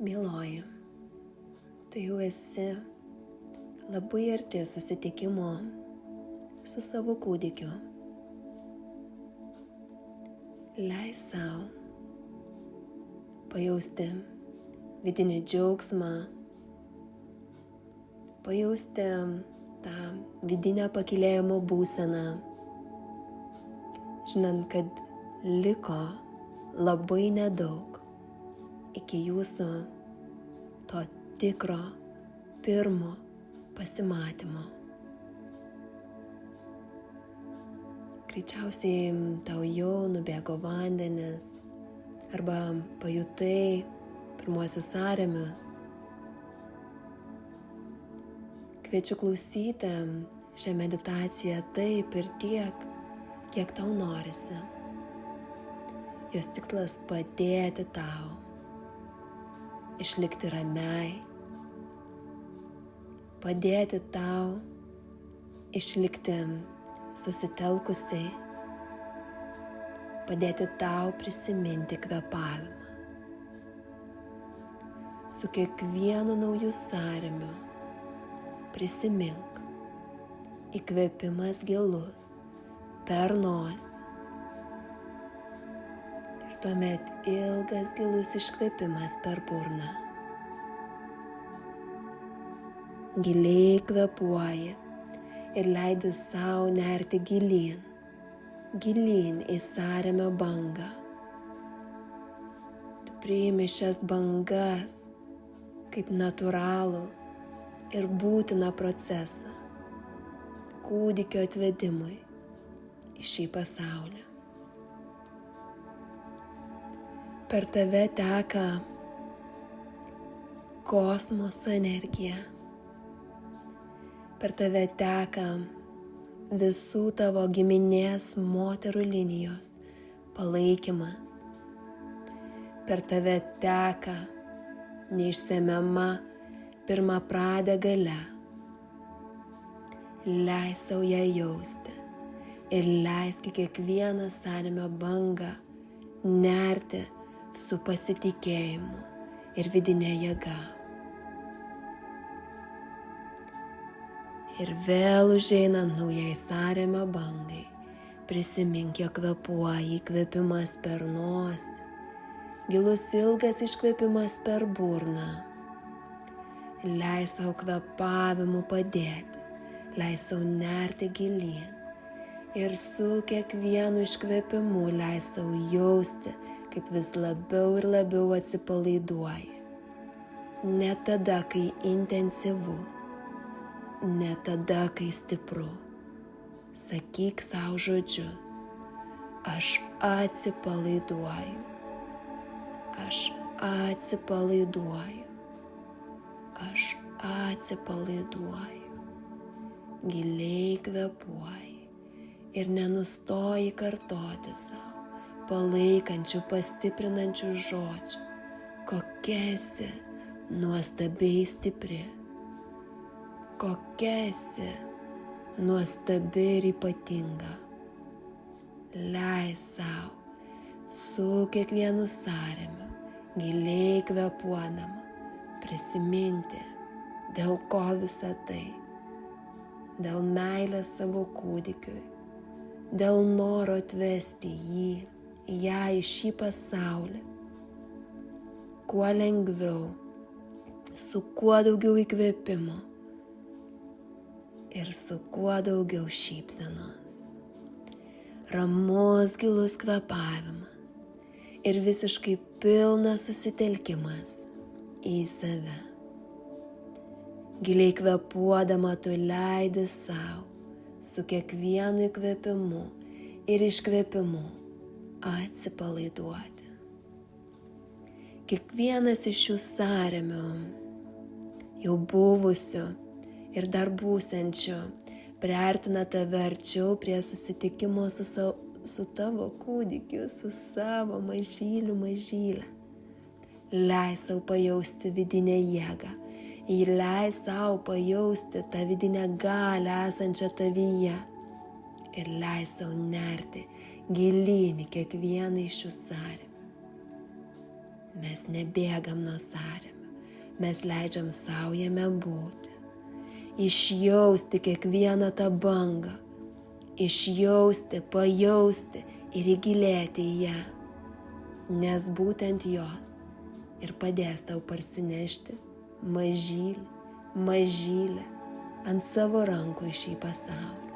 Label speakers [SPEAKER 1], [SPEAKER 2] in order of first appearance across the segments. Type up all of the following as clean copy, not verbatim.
[SPEAKER 1] Myloji, tu jau esi labai arti susitikimo su savo kūdikiu. Leis sau pajausti vidinį džiaugsmą, pajausti tą vidinę pakylėjimo būseną, žinant, kad liko labai nedaug iki jūsų to tikro pirmo pasimatymo. Greičiausiai tau jau nubėgo vandenis arba pajutai pirmuosius sąrėmius. Kviečiu klausyti šią meditaciją taip ir tiek, kiek tau norisi. Jos tikslas padėti tau išlikti ramiai, padėti tau išlikti susitelkusiai, padėti tau prisiminti kvėpavimą. Su kiekvienu nauju sąrėmiu prisimink, įkvėpimas gilus per nosį. Ir tuomet ilgas gilus iškvėpimas per burną. Giliai kvėpuoji ir leidi sau nerti gilyn į sąrėmio bangą. Tu priimi šias bangas kaip natūralų ir būtiną procesą kūdikio atvedimui į šį pasaulį. Per tave teka kosmoso energija. Per tave teka visų tavo giminės moterų linijos palaikymas. Per tave teka neišsemiama pirmapradė galia. Leisk sau ją jausti ir leisk į kiekvieną sąrėmio bangą nerti su pasitikėjimu ir vidinė jėga. Ir vėl užeinant naujai sąrėmio bangai, prisimink, jog kvėpuoji įkvėpimas per nosį, gilus ilgas iškvėpimas per burną. Leis sau kvėpavimu padėti, leis sau nerti gilyn ir su kiekvienu iškvėpimu leis sau jausti, kaip vis labiau ir labiau atsipalaiduoji. Ne tada, kai intensyvu, ne tada, kai stipru. Sakyk sau žodžius: aš atsipalaiduoju, aš atsipalaiduoju, aš atsipalaiduoju. Giliai kvėpuoji ir nenustoji kartoti sau palaikančių, pastiprinančių žodžių, kokia esi nuostabiai stipri, kokia esi nuostabi ir ypatinga. Leis sau su kiekvienu sąrėmiu, giliai kvėpuodama, prisiminti, dėl ko visa tai. Dėl meilės savo kūdikiui, dėl noro atvesti ją į šį pasaulį. Kuo lengviau, su kuo daugiau įkvėpimo ir su kuo daugiau šypsenos. Ramus gilus kvėpavimas ir visiškai pilnas susitelkimas į save. Giliai kvėpuodama tu leidi sau su kiekvienu įkvėpimu ir iškvėpimu atsipalaiduoti. Kiekvienas iš šių sąrėmių, jau buvusių ir dar būsiančių, priartina tave arčiau prie susitikimo su tavo kūdikiu, su savo mažylė. Leis sau pajausti vidinę jėgą, leis sau pajausti tą vidinę galią esančią tavyje ir leis sau nerti gilyn į kiekvieną iš šių sąrėmių. Mes nebėgam nuo sąrėmio, mes leidžiam savo jame būti, išjausti kiekvieną tą bangą, išjausti, pajausti ir įgilėti į ją, nes būtent jos ir padės tau parsinešti mažylę ant savo rankų į šį pasaulį.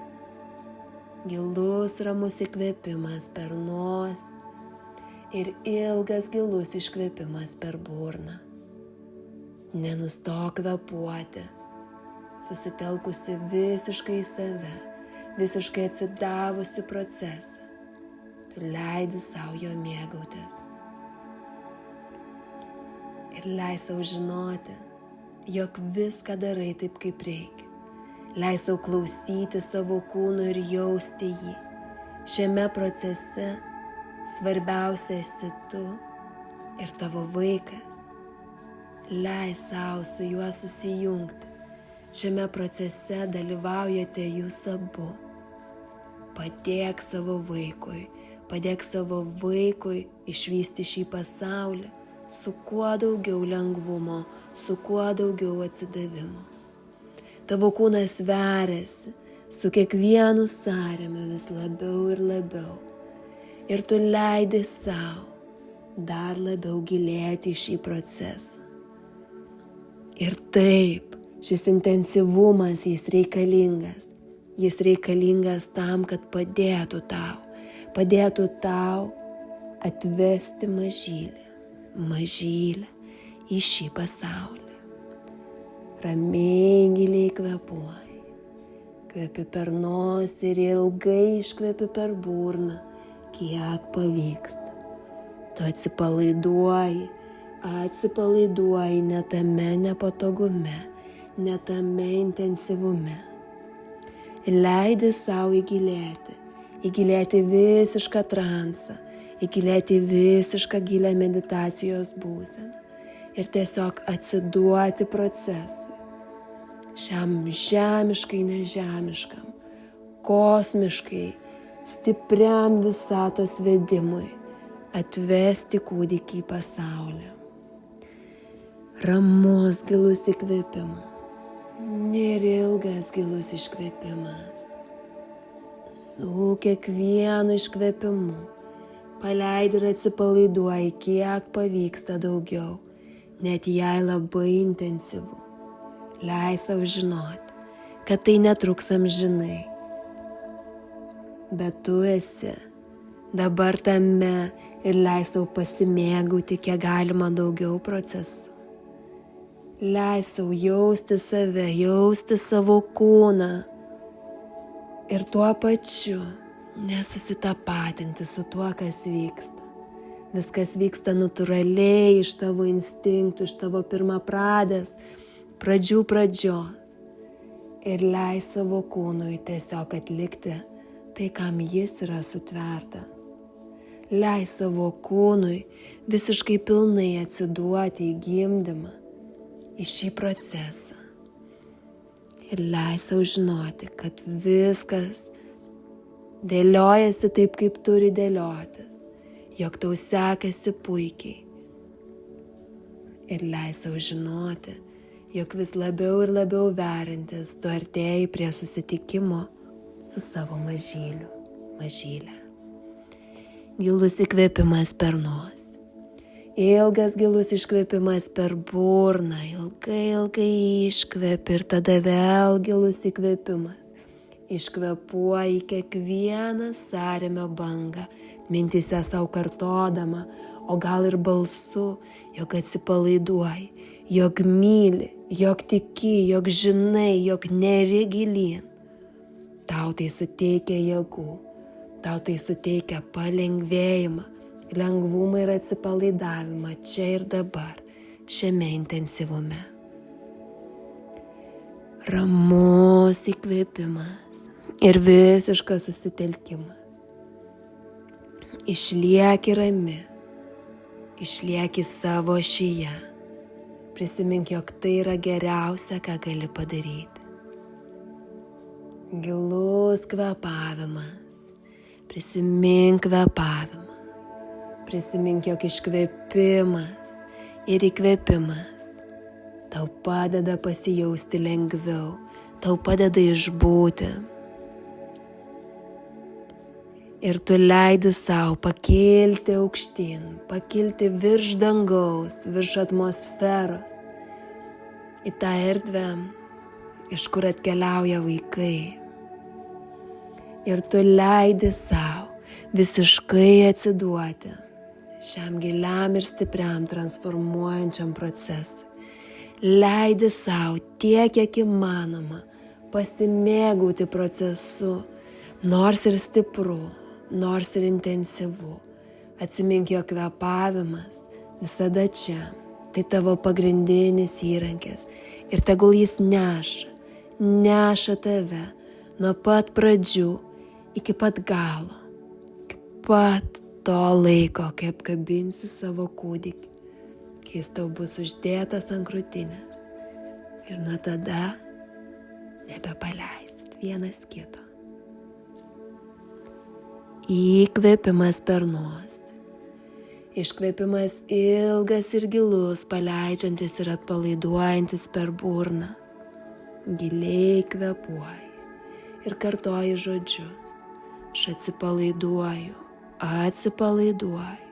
[SPEAKER 1] Gilus ramus įkvėpimas per nosį ir ilgas gilus iškvėpimas per burną. Nenustok kvėpuoti, susitelkusi visiškai į save, visiškai atsidavusi procesą. Tu leidi savo jo mėgautis. Ir leis savo žinoti, jog viską darai taip, kaip reikia. Leis savo klausyti savo kūnu ir jausti jį. Šiame procese svarbiausia esi tu ir tavo vaikas. Leis savo su juo susijungti. Šiame procese dalyvaujate jūs abu. Padėk savo vaikui išvysti šį pasaulį su kuo daugiau lengvumo, su kuo daugiau atsidavimo. Tavo kūnas veriasi su kiekvienu sąrėmiu vis labiau ir labiau. Ir tu leidi savo dar labiau gilėti į šį procesą. Ir taip, šis intensyvumas jis reikalingas. Jis reikalingas tam, kad padėtų tau atvesti mažylę į šį pasaulį. Ramiai giliai kvėpuoji. Kvėpi per nosį ir ilgai iškvėpi per burną, kiek pavyksta. Tu atsipalaiduoji ne tame nepatogume, ne tame intensyvume. Leidi savo įgilėti visišką transą, įgilėti visišką gilią meditacijos būseną ir tiesiog atsiduoti procesui, šiam žemiškai nežemiškam, kosmiškai stipriam visatos vedimui atvesti kūdikį į pasaulį. Ramus gilus įkvėpimas ir ilgas gilus iškvėpimas. Su kiekvienu iškvėpimu paleidi ir atsipalaiduoji, kiek pavyksta daugiau, net jei labai intensyvu. Leis savo žinoti, kad tai netruks amžinai. Bet tu esi dabar tame ir leis savo pasimėgauti kiek galima daugiau procesų. Leis savo jausti save, jausti savo kūną ir tuo pačiu nesusitapatinti su tuo, kas vyksta. Viskas vyksta natūraliai iš tavo instinktų, iš tavo pirmapradės pradžios. Ir leis savo kūnui tiesiog atlikti tai, kam jis yra sutvertas. Leis savo kūnui visiškai pilnai atsiduoti į gimdymą, į šį procesą. Ir leis savo žinoti, kad viskas dėliojasi taip, kaip turi dėliotis, jog tau sekasi puikiai. Ir leis savo žinoti, jog vis labiau ir labiau veriantis tu artėji prie susitikimo su savo mažyle. Gilus įkvėpimas per nosį. Ilgas gilus iškvėpimas per burną, ilgai iškvėpi ir tada vėl gilus įkvėpimas. Iškvėpuoji kiekvieną sąrėmio bangą, mintyse savo kartodama, o gal ir balsu, jog atsipalaiduoji, jog myli, jog tiki, jog žinai, jog neri gilyn. Tau tai suteikia jėgų, tau tai suteikia palengvėjimą, lengvumą ir atsipalaidavimą čia ir dabar, šiame intensyvume. Ramus įkvėpimas ir visiškas susitelkimas. Išlieki rami, išlieki savo ašyje. Prisimink, jog tai yra geriausia, ką gali padaryti. Gilus kvėpavimas. Prisimink kvėpavimą. Prisimink, jog iškvėpimas ir įkvėpimas tau padeda pasijausti lengviau, tau padeda išbūti. Ir tu leidi savo pakilti aukštyn, pakilti virš dangaus, virš atmosferos, į tą erdvę, iš kur atkeliauja vaikai. Ir tu leidi savo visiškai atsiduoti šiam giliam ir stipriam transformuojančiam procesui. Leidi savo tiek, kiek įmanoma pasimėgauti procesu, nors ir stipru, nors ir intensyvu. Atsimink, jog kvėpavimas visada čia. Tai tavo pagrindinis įrankis ir tegul jis neša tave nuo pat pradžių iki pat galo, iki pat to laiko, kai apkabinsi savo kūdikį, kai jis tau bus uždėtas ant krūtinės ir nuo tada nebepaleisit vienas kito. Įkvėpimas per nosį. Iškvėpimas ilgas ir gilus, paleidžiantis ir atpalaiduojantis per burną. Giliai kvėpuoji ir kartoji žodžius. Aš atsipalaiduoju, atsipalaiduoju,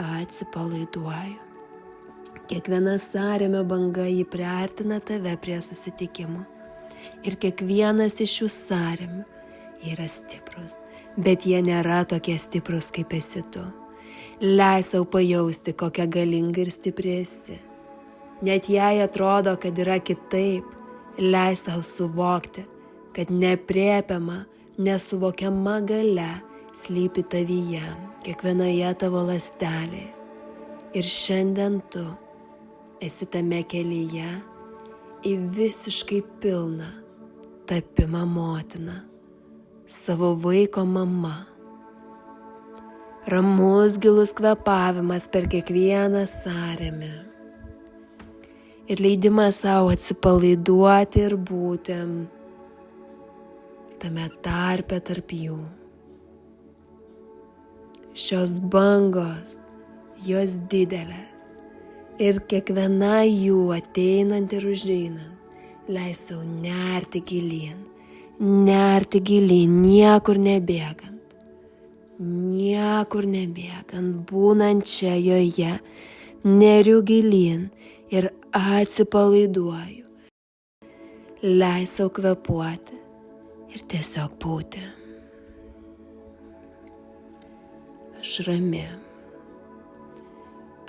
[SPEAKER 1] atsipalaiduoju. Kiekviena sąrėmio banga jį priartina tave prie susitikimo. Ir kiekvienas iš šių sąrėmių yra stiprus, bet jie nėra tokie stiprus, kaip esi tu. Leis sau pajausti, kokia galinga ir stipri esi. Net jei atrodo, kad yra kitaip, leis sau suvokti, kad neaprėpiama, nesuvokiama galia slypi tavyje, kiekvienoje tavo ląstelėje. Ir šiandien tu esi tame kelyje į visiškai pilną tapimą motina, savo vaiko mama. Ramus gilus kvėpavimas per kiekvieną sąrėmį ir leidimas savo atsipalaiduoti ir būti tame tarpe tarp jų. Šios bangos, jos didelės ir kiekviena jų ateinant ir užeinant, leis sau nerti gilyn, niekur nebėgant. Niekur nebėgant, būnant čia joje, neriu gilyn ir atsipalaiduoju. Leis sau kvėpuoti ir tiesiog būti. Aš rami.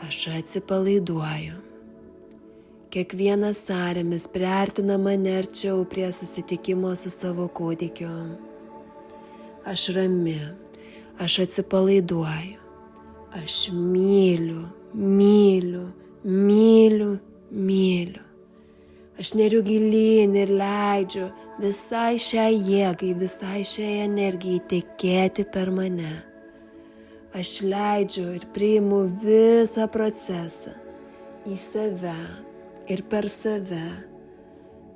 [SPEAKER 1] Aš atsipalaiduoju. Kiekvienas sąrėmis priartina mane arčiau prie susitikimo su savo kūdikiu. Aš rami. Aš atsipalaiduoju, aš myliu. Aš neriu gilyn ir leidžiu visai šiai jėgai, visai šiai energijai tekėti per mane. Aš leidžiu ir priimu visą procesą į save ir per save,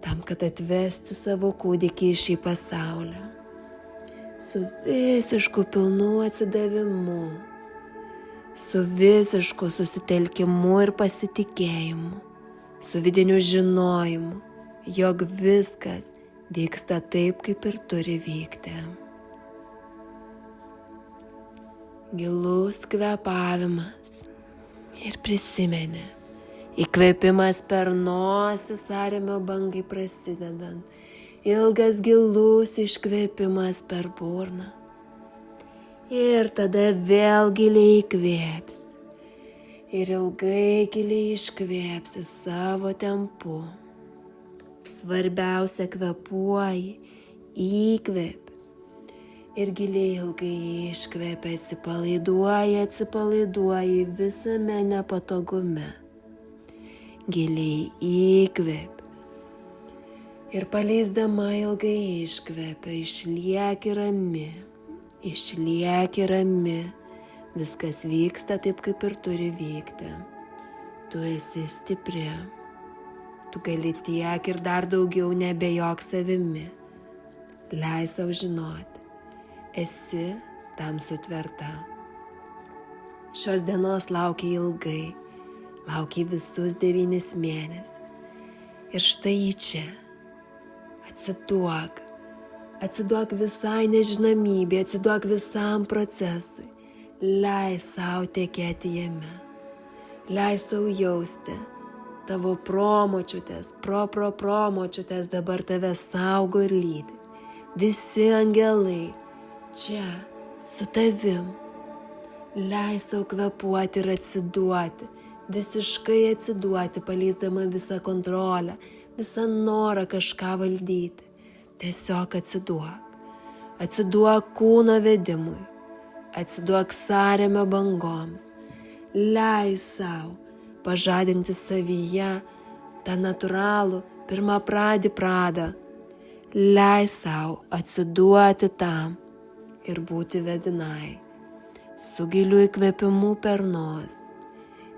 [SPEAKER 1] tam, kad atvesti savo kūdikį į šį pasaulį. Su visišku pilnu atsidavimu, su visišku susitelkimu ir pasitikėjimu, su vidiniu žinojimu, jog viskas vyksta taip, kaip ir turi vykti. Gilus kvėpavimas ir prisimeni, įkvėpimas per nosį sąrėmio bangai prasidedant, ilgas gilus iškvėpimas per burną. Ir tada vėl giliai įkvėpsi. Ir ilgai giliai iškvėpsi savo tempu. Svarbiausia, kvėpuoji, įkvėpi. Ir giliai ilgai iškvėpi, atsipalaiduoji visame nepatogume. Giliai įkvėpi. Ir paleisdama ilgai iškvėpia, išlieki rami, viskas vyksta taip, kaip ir turi vykti. Tu esi stipri, tu gali tiek ir dar daugiau, nebejok savimi. Leis sau žinoti, esi tam sutverta. Šios dienos laukiai ilgai, laukiai visus 9 mėnesius. Ir štai ji čia. Atsiduok. Atsiduok visai nežinomybė, atsiduok visam procesui. Leis savo tekėti jame. Leis savo jausti. Tavo promočiutės, promočiutės dabar tave saugo ir lydi. Visi angelai čia su tavim. Leis savo kvėpuoti ir atsiduoti, visiškai atsiduoti, paleisdama visą kontrolę, visą norą kažką valdyti. Tiesiog atsiduok. Atsiduok kūno vedimui. Atsiduok sąrėmio bangoms. Leis savo pažadinti savyje tą natūralų pirmapradį pradą. Leis savo atsiduoti tam ir būti vedinai. Su giliu įkvėpimu per nosį,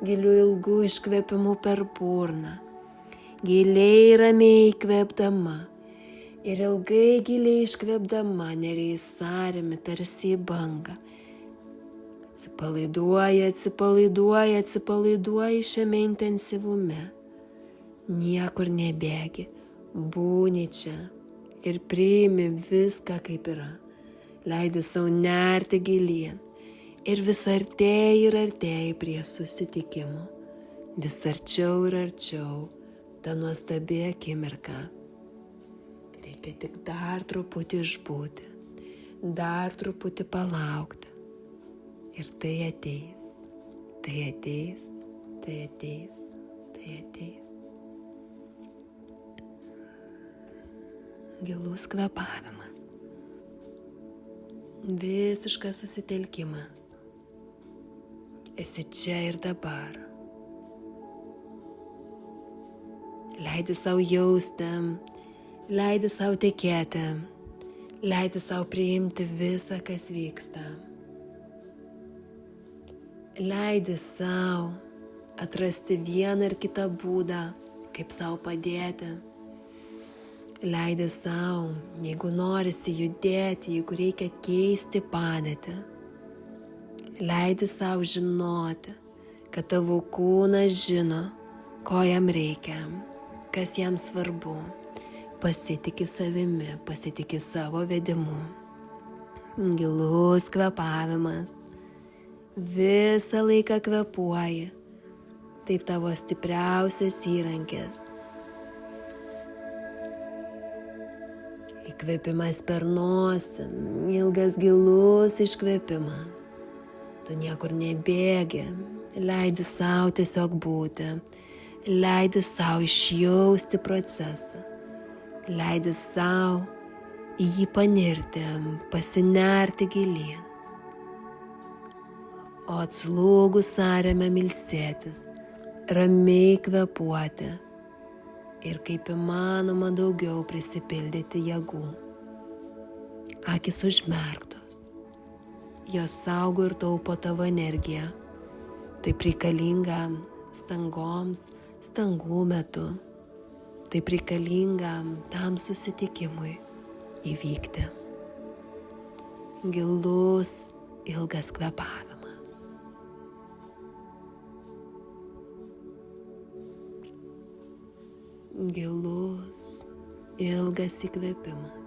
[SPEAKER 1] giliu ilgu iškvėpimu per burną, giliai ramiai įkvėpdama ir ilgai giliai iškvėpdama neriai sąrėmi tarsi į bangą. Atsipalaiduoji šiame intensyvume. Niekur nebėgi, būni čia ir priimi viską kaip yra. Leidi savo nerti gilyn ir vis artėji prie susitikimo. Vis arčiau ir arčiau ta nuostabi akimirka. Reikia tik dar truputį išbūti, dar truputį palaukti. Ir tai ateis, tai ateis, tai ateis, tai ateis. Gilus kvėpavimas. Visiškas susitelkimas. Esi čia ir dabar. Leidi savo jausti, leidi savo tekėti, leidi savo priimti visą, kas vyksta. Leidi savo atrasti vieną ir kitą būdą, kaip savo padėti. Leidi savo, jeigu norisi judėti, jeigu reikia keisti padėtį. Leidi savo žinoti, kad tavo kūnas žino, ko jam reikia, kas jam svarbu. Pasitiki savimi, pasitiki savo vedimu. Gilus kvėpavimas. Visą laiką kvėpuoji. Tai tavo stipriausias įrankis. Įkvėpimas per nosį, ilgas gilus iškvėpimas. Tu niekur nebėgi, leidi savo tiesiog būti, leidi savo išjausti procesą, leidi savo į jį panirti, pasinerti gilyn. O atslūgus sąrėme ilsėtis, ramiai kvėpuoti ir kaip įmanoma daugiau prisipildyti jėgų. Akys užmerktos, jos saugo ir taupo tavo energiją. Taip reikalinga stangų metu, taip reikalinga tam susitikimui įvykti. Gilus, ilgas kvėpavimas. Gilus, ilgas įkvėpimas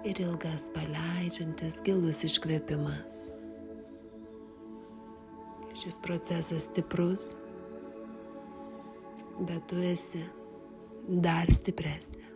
[SPEAKER 1] ir ilgas paleidžiantis gilus iškvėpimas. Šis procesas stiprus, bet tu esi dar stipresnė.